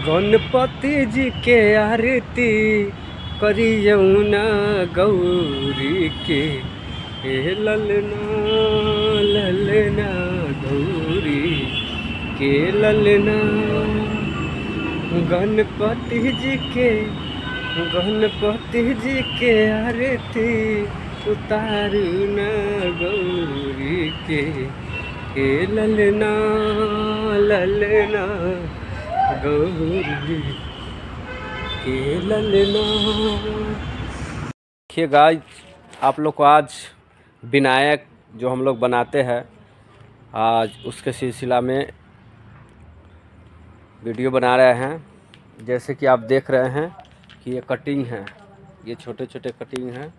गणपति जी के आरती करियौना गौरी के, हे ललना ललना गौरी के ललना। गणपति जी के आरती उतारू न गौरी के, हे ललना ललना गौरी के ललना। देखिए गाइस, आप लोग को आज विनायक जो हम लोग बनाते हैं, आज उसके सिलसिला में वीडियो बना रहे हैं। जैसे कि आप देख रहे हैं कि ये कटिंग है, ये छोटे छोटे कटिंग हैं,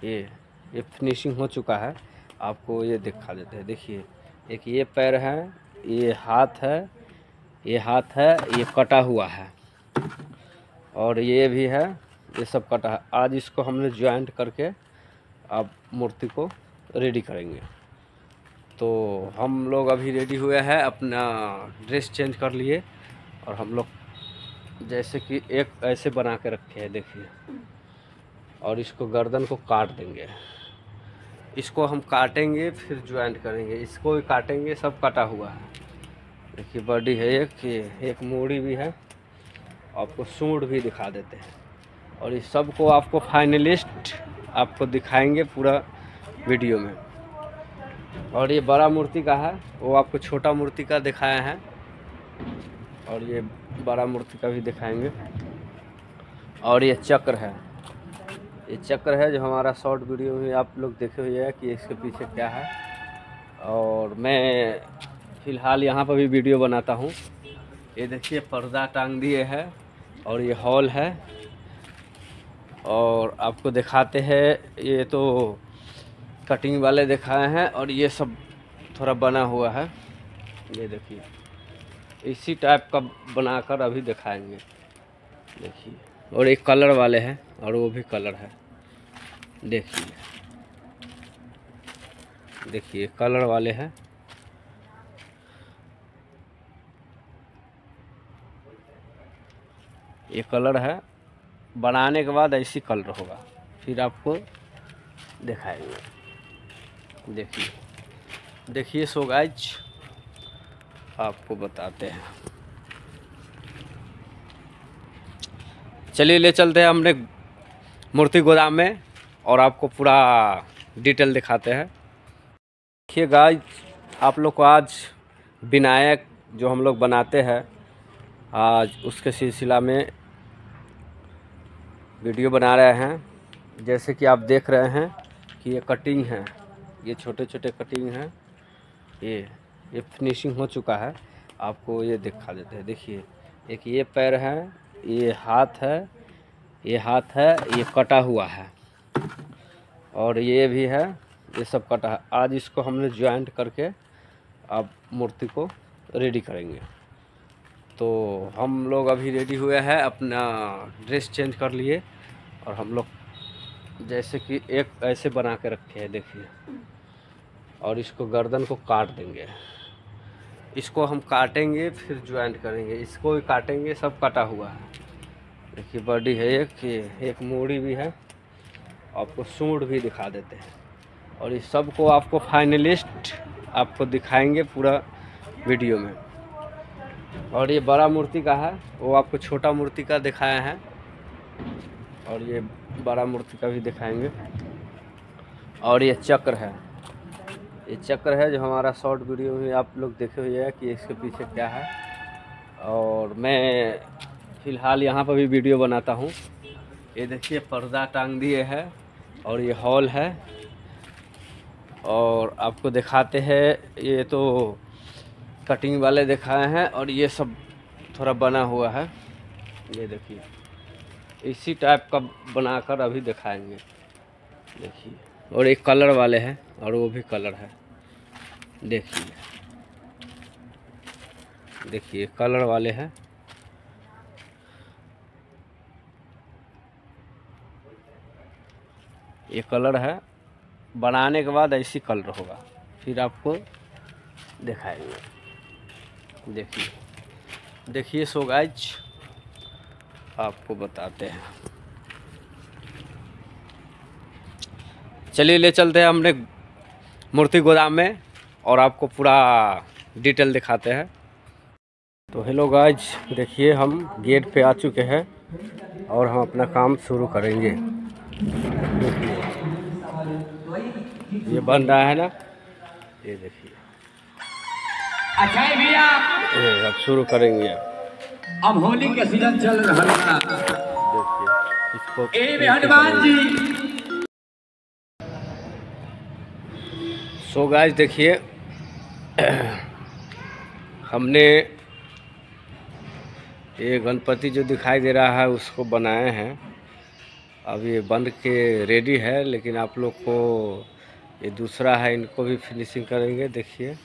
ये फिनिशिंग हो चुका है। आपको ये दिखा देते हैं। देखिए, एक ये पैर है, ये हाथ है, ये कटा हुआ है और ये भी है, ये सब कटा है। आज इसको हमने ज्वाइंट करके अब मूर्ति को रेडी करेंगे। तो हम लोग अभी रेडी हुए हैं, अपना ड्रेस चेंज कर लिए और हम लोग जैसे कि एक ऐसे बना के रखे हैं, देखिए। और इसको गर्दन को काट देंगे, इसको हम काटेंगे फिर ज्वाइंट करेंगे, इसको भी काटेंगे। सब कटा हुआ है। देखिए, बॉडी है एक मूड़ी भी है। आपको सूंड भी दिखा देते हैं और इस सब को आपको फाइनलिस्ट आपको दिखाएंगे पूरा वीडियो में। और ये बड़ा मूर्ति का है, वो आपको छोटा मूर्ति का दिखाया है और ये बड़ा मूर्ति का भी दिखाएंगे। और ये चक्र है, ये चक्र है जो हमारा शॉर्ट वीडियो में आप लोग देखे हुए हैं कि इसके पीछे क्या है। और मैं फ़िलहाल यहाँ पर भी वीडियो बनाता हूँ। ये देखिए, पर्दा टांग दिए है और ये हॉल है। और आपको दिखाते हैं, ये तो कटिंग वाले दिखाए हैं और ये सब थोड़ा बना हुआ है। ये देखिए, इसी टाइप का बनाकर अभी दिखाएंगे। देखिए, और एक कलर वाले हैं और वो भी कलर है। देखिए कलर वाले हैं। ये कलर है, बनाने के बाद ऐसी कलर होगा, फिर आपको दिखाएंगे। देखिए सो गाइज, आपको बताते हैं। चलिए ले चलते हैं हमने मूर्ति गोदाम में और आपको पूरा डिटेल दिखाते हैं। देखिए गाइज, आप लोग को आज विनायक जो हम लोग बनाते हैं, आज उसके सिलसिला में वीडियो बना रहे हैं। जैसे कि आप देख रहे हैं कि ये कटिंग है, ये छोटे छोटे कटिंग हैं, ये फिनिशिंग हो चुका है। आपको ये दिखा देते हैं। देखिए, एक ये पैर है, ये हाथ है, ये कटा हुआ है और ये भी है, ये सब कटा है। आज इसको हमने ज्वाइंट करके अब मूर्ति को रेडी करेंगे। तो हम लोग अभी रेडी हुए हैं, अपना ड्रेस चेंज कर लिए और हम लोग जैसे कि एक ऐसे बना के रखे हैं, देखिए। और इसको गर्दन को काट देंगे, इसको हम काटेंगे फिर ज्वाइंट करेंगे, इसको भी काटेंगे। सब कटा हुआ है। देखिए, बॉडी है एक मूड़ी भी है। आपको सूंड भी दिखा देते हैं और इस सब को आपको फाइनलिस्ट आपको दिखाएंगे पूरा वीडियो में। और ये बड़ा मूर्ति का है, वो आपको छोटा मूर्ति का दिखाया है और ये बड़ा मूर्ति का भी दिखाएंगे। और ये चक्र है, ये चक्र है जो हमारा शॉर्ट वीडियो में आप लोग देखे हुए हैं कि इसके पीछे क्या है। और मैं फ़िलहाल यहाँ पर भी वीडियो बनाता हूँ। ये देखिए, पर्दा टांग दिए है और ये हॉल है। और आपको दिखाते हैं, ये तो कटिंग वाले दिखाए हैं और ये सब थोड़ा बना हुआ है। ये देखिए, इसी टाइप का बनाकर अभी दिखाएंगे। देखिए, और एक कलर वाले हैं और वो भी कलर है। देखिए कलर वाले हैं। ये कलर है, बनाने के बाद ऐसी कलर होगा, फिर आपको दिखाएंगे। देखिए, देखिए सो गाइज आपको बताते हैं, चलिए ले चलते हैं हमने मूर्ति गोदाम में और आपको पूरा डिटेल दिखाते हैं। तो हेलो गाइज, देखिए हम गेट पे आ चुके हैं और हम अपना काम शुरू करेंगे। ये बन रहा है ना, ये देखिए। अच्छा भैया अब शुरू करेंगे। अब होली के सीजन चल रहा है, देखिए इसको हनुमान जी। सो गाइस देखिए हमने ये गणपति जो दिखाई दे रहा है उसको बनाए हैं। अब ये बन के रेडी है, लेकिन आप लोग को ये दूसरा है, इनको भी फिनिशिंग करेंगे। देखिए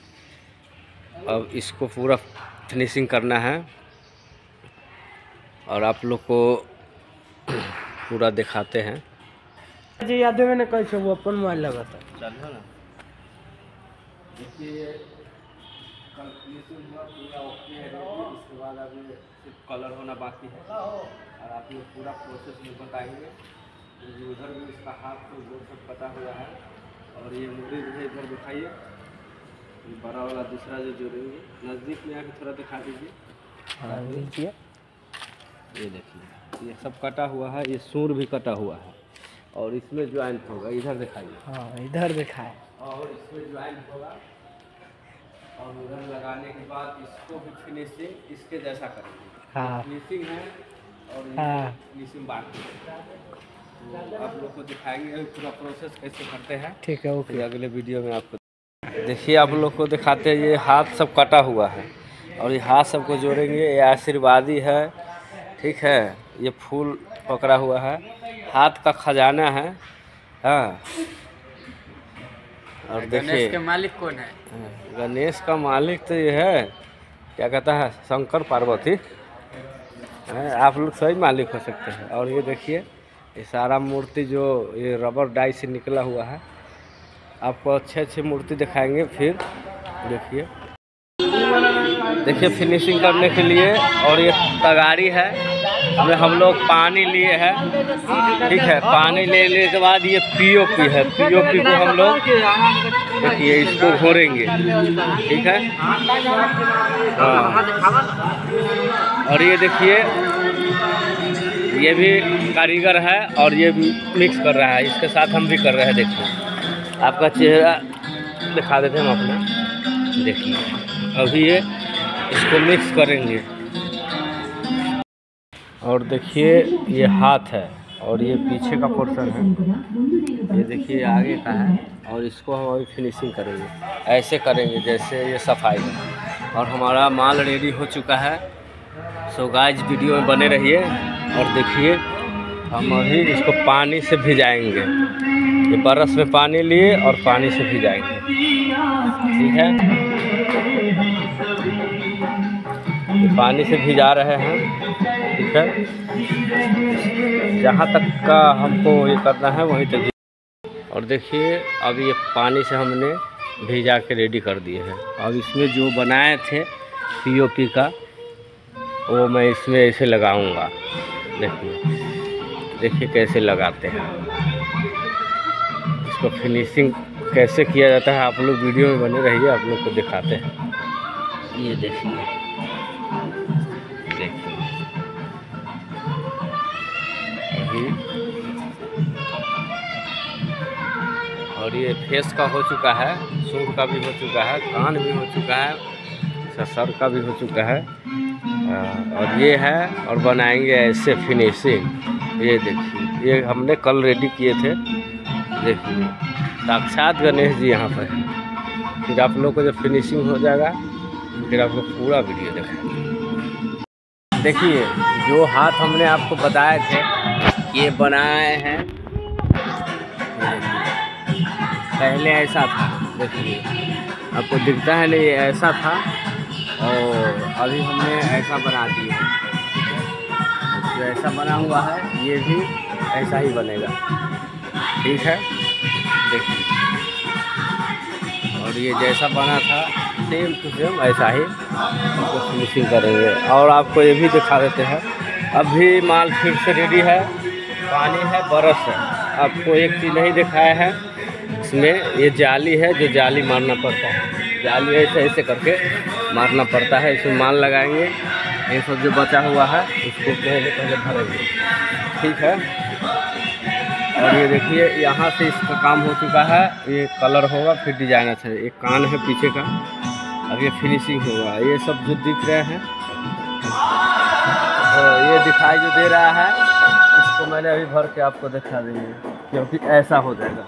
अब इसको पूरा फिनिशिंग करना है और आप लोग को पूरा दिखाते हैं जी। याद मैंने कैसे वो अपन मोबाइल लगा था। चलो ना, देखिए कल फिनिशिंग हुआ पूरा ओके है, इसके बाद अभी सिर्फ कलर होना बाकी है और आप लोग पूरा प्रोसेस में बताएंगे। उधर भी इसका हाथ तो वो सब पता हुआ है और ये मुड़ी भी इधर दिखाइए, बड़ा वाला दूसरा जो जोड़ेंगे। नज़दीक में आके थोड़ा दिखा दीजिए। ये देखिए ये सब कटा हुआ है, ये सूर भी कटा हुआ है और इसमें ज्वाइंट होगा। इधर दिखाइए। हाँ इधर दिखाए। और इसमें ज्वाइंट होगा और उधर लगाने के बाद इसको भी फिनिशिंग इसके जैसा करेंगे। हाँ फिनिशिंग है और हाँ फिनिशिंग बाकी है, तो आप लोग को दिखाएंगे अभी पूरा प्रोसेस कैसे करते हैं। ठीक है ओके। फिर अगले वीडियो में आपको देखिए आप लोग को दिखाते हैं। ये हाथ सब कटा हुआ है और ये हाथ सबको जोड़ेंगे। ये आशीर्वादी है, ठीक है। ये फूल पकड़ा हुआ है, हाथ का खजाना है। हाँ और देखिए गणेश के मालिक कौन है? गणेश का मालिक तो ये है, क्या कहता है, शंकर पार्वती है। आप लोग सही मालिक हो सकते हैं। और ये देखिए ये सारा मूर्ति जो ये रबर डाई से निकला हुआ है, आपको अच्छे अच्छे मूर्ति दिखाएंगे। फिर देखिए फिनिशिंग करने के लिए। और ये तगारी है, इसमें हम लोग पानी लिए हैं, ठीक है। पानी लेने के बाद ये पीओपी है, पीओपी को हम लोग देखिए इसको घोरेंगे, ठीक है। हाँ और ये देखिए ये भी कारीगर है और ये भी मिक्स कर रहा है, इसके साथ हम भी कर रहे हैं। देखिए आपका चेहरा दिखा देते हैं हम अपना। देखिए अभी ये इसको मिक्स करेंगे और देखिए ये हाथ है और ये पीछे का पोर्शन है, ये देखिए आगे का है। और इसको हम अभी फिनिशिंग करेंगे, ऐसे करेंगे जैसे ये सफाई है। और हमारा माल रेडी हो चुका है। सो गाइस वीडियो में बने रहिए और देखिए हम अभी इसको पानी से भिजाएंगे। ये बरस में पानी लिए और पानी से भिजाएंगे, ठीक है। ये पानी से भिजा रहे हैं, ठीक है। जहाँ तक का हमको ये करना है वहीं तक। और देखिए अब ये पानी से हमने भिजा के रेडी कर दिए हैं। अब इसमें जो बनाए थे पीओपी का वो मैं इसमें ऐसे लगाऊंगा। देखिए कैसे लगाते हैं, इसको फिनिशिंग कैसे किया जाता है। आप लोग वीडियो में बने रहिए, आप लोग को दिखाते हैं। ये देखिए अभी। और ये फेस का हो चुका है, सूंड का भी हो चुका है, कान भी हो चुका है, सर का भी हो चुका है। और ये है और बनाएंगे ऐसे फिनिशिंग। ये देखिए ये हमने कल रेडी किए थे। देखिए साक्षात गणेश जी यहाँ पर है। फिर आप लोग को जब फिनिशिंग हो जाएगा फिर आपको पूरा वीडियो दिखाएंगे। देखिए जो हाथ हमने आपको बताए थे ये बनाए हैं। पहले ऐसा था, देखिए आपको दिखता है नहीं, ऐसा था और अभी हमने ऐसा बना दिया है। जो ऐसा बना हुआ है ये भी ऐसा ही बनेगा, ठीक है। देखिए और ये जैसा बना था सेम टू सेम ऐसा ही इसको फिनिशिंग करेंगे। और आपको ये भी दिखा देते हैं, अभी माल फिर से रेडी है, पानी है, बरस है। आपको एक चीज़ नहीं दिखाया है इसमें, ये जाली है, जो जाली मारना पड़ता है, जाली ऐसे ऐसे करके मारना पड़ता है। इसमें माल लगाएंगे, ये सब जो बचा हुआ है उसको पहले भरेंगे, ठीक है। और ये देखिए यहाँ से इसका काम हो चुका है, ये कलर होगा फिर डिजाइन अच्छा है। एक कान है पीछे का, अब ये फिनिशिंग होगा। ये सब जो दिख रहे हैं, तो ये दिखाई जो दे रहा है, इसको मैंने अभी भर के आपको दिखा देंगे, क्योंकि ऐसा हो जाएगा।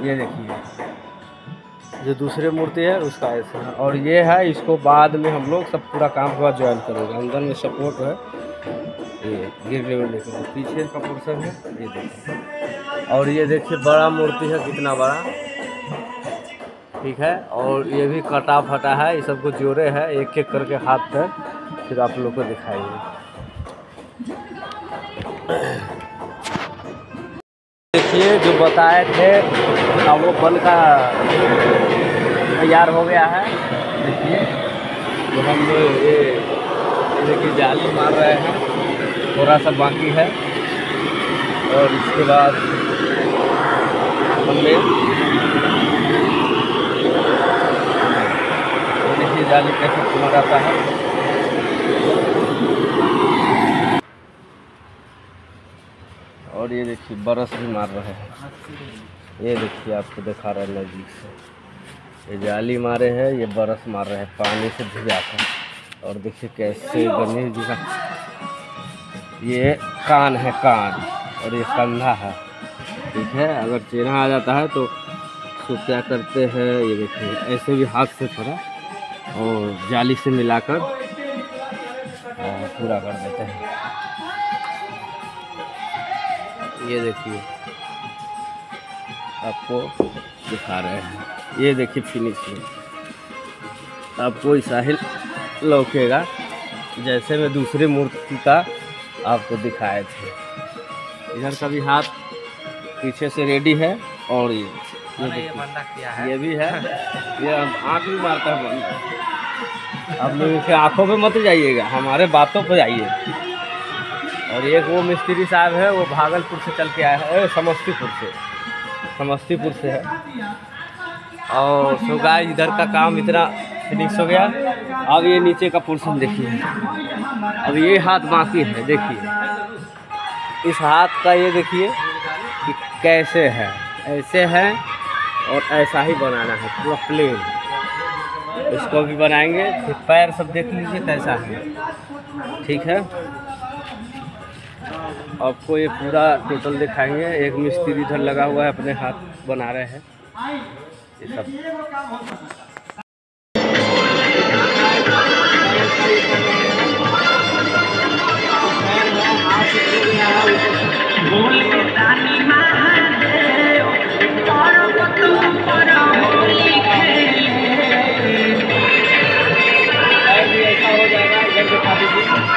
ये देखिए जो दूसरे मूर्ति है उसका ऐसा है, और ये है, इसको बाद में हम लोग सब पूरा काम के बाद ज्वाइन करेंगे। अंदर में सपोर्ट है, ये गिर लेवल लेकर पीछे का पोर्शन है, ये देखिए। और ये देखिए बड़ा मूर्ति है, कितना बड़ा, ठीक है। और ये भी कटा फटा है, ये सबको जोड़े है, एक एक करके हाथ पे फिर आप लोग को दिखाएंगे। देखिए जो बताए थे अब वो बन का तैयार हो गया है। देखिए तो हम ये देखिए जाली मार रहे हैं, थोड़ा सा बाकी है। और इसके बाद हमने देखिए जाली कैसे लगाता है। और ये देखिए बरस भी मार रहे हैं, ये देखिए आपको दिखा रहे हैं नज़दीक से। ये जाली मारे हैं, ये बरस मार रहे हैं पानी से भिजाकर। और देखिए कैसे गणेश जी का ये कान है, कान, और ये कंधा है, ठीक है। अगर चेहरा आ जाता है तो क्या करते हैं, ये देखिए ऐसे भी हाथ से थोड़ा और जाली से मिलाकर पूरा कर देते हैं। ये देखिए आपको दिखा रहे हैं, ये देखिए फिनिशिंग आपको ऐसा ही लौकेगा जैसे मैं दूसरे मूर्ति का आपको दिखाए थे। इधर का भी हाथ पीछे से रेडी है, और ये भी है, ये आँख भी मारता है बंदा। आप लोगों के आँखों पे मत जाइएगा, हमारे बातों पर जाइए। और एक वो मिस्त्री साहब है, वो भागलपुर से चल के आया है, समस्तीपुर से है। और सो गाइस इधर का काम इतना फिनिश हो गया। अब ये नीचे का पोर्शन देखिए, अब ये हाथ बाकी है, देखिए इस हाथ का, ये देखिए कि कैसे है, ऐसे है और ऐसा ही बनाना है पूरा प्लेन। इसको भी बनाएंगे, फिर पैर सब देख लीजिए कैसा है, ठीक है। आपको ये पूरा टोटल दिखाएंगे। एक मिस्त्री इधर लगा हुआ है, अपने हाथ बना रहे हैं ये सब। ऐसा हो जाएगा, इधर दिखा दीजिए।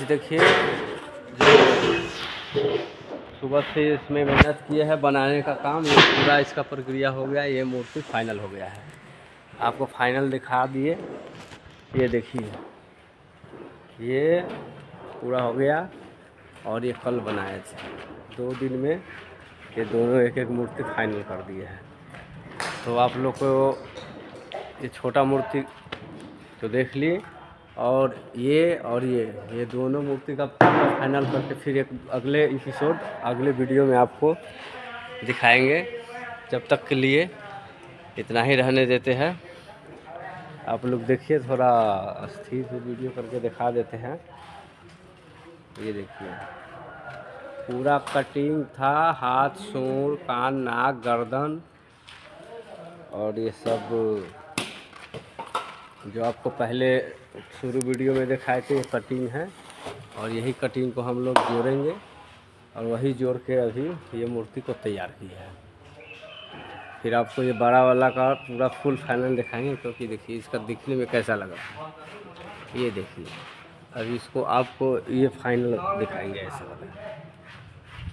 देखिए जो सुबह से इसमें मेहनत किए हैं बनाने का काम, ये पूरा इसका प्रक्रिया हो गया। ये मूर्ति फाइनल हो गया है, आपको फाइनल दिखा दिए। ये देखिए ये पूरा हो गया, और ये कल बनाए थे 2 दिन में ये दोनों एक एक मूर्ति फाइनल कर दिए हैं। तो आप लोग को ये छोटा मूर्ति तो देख लिए, और ये दोनों मूर्ति का फाइनल करके फिर एक अगले एपिसोड अगले वीडियो में आपको दिखाएंगे। जब तक के लिए इतना ही रहने देते हैं। आप लोग देखिए, थोड़ा स्थिर से वीडियो करके दिखा देते हैं। ये देखिए पूरा कटिंग था, हाथ, सूंड, कान, नाक, गर्दन, और ये सब जो आपको पहले शुरू वीडियो में दिखाए थे, ये कटिंग है। और यही कटिंग को हम लोग जोड़ेंगे और वही जोड़ के अभी ये मूर्ति को तैयार किया है। फिर आपको ये बड़ा वाला का पूरा फुल फाइनल दिखाएंगे, क्योंकि देखिए इसका दिखने में कैसा लगा। ये देखिए अभी इसको आपको ये फाइनल दिखाएंगे ऐसे वाला।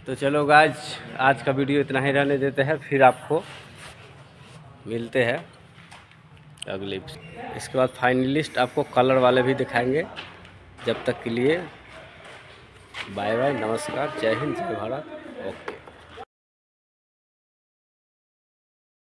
तो चलो गाइस, आज का वीडियो इतना ही रहने देते हैं, फिर आपको मिलते हैं अगले। इसके बाद फाइनलिस्ट आपको कलर वाले भी दिखाएंगे। जब तक के लिए बाय बाय, नमस्कार, जय हिंद, जय भारत, ओके।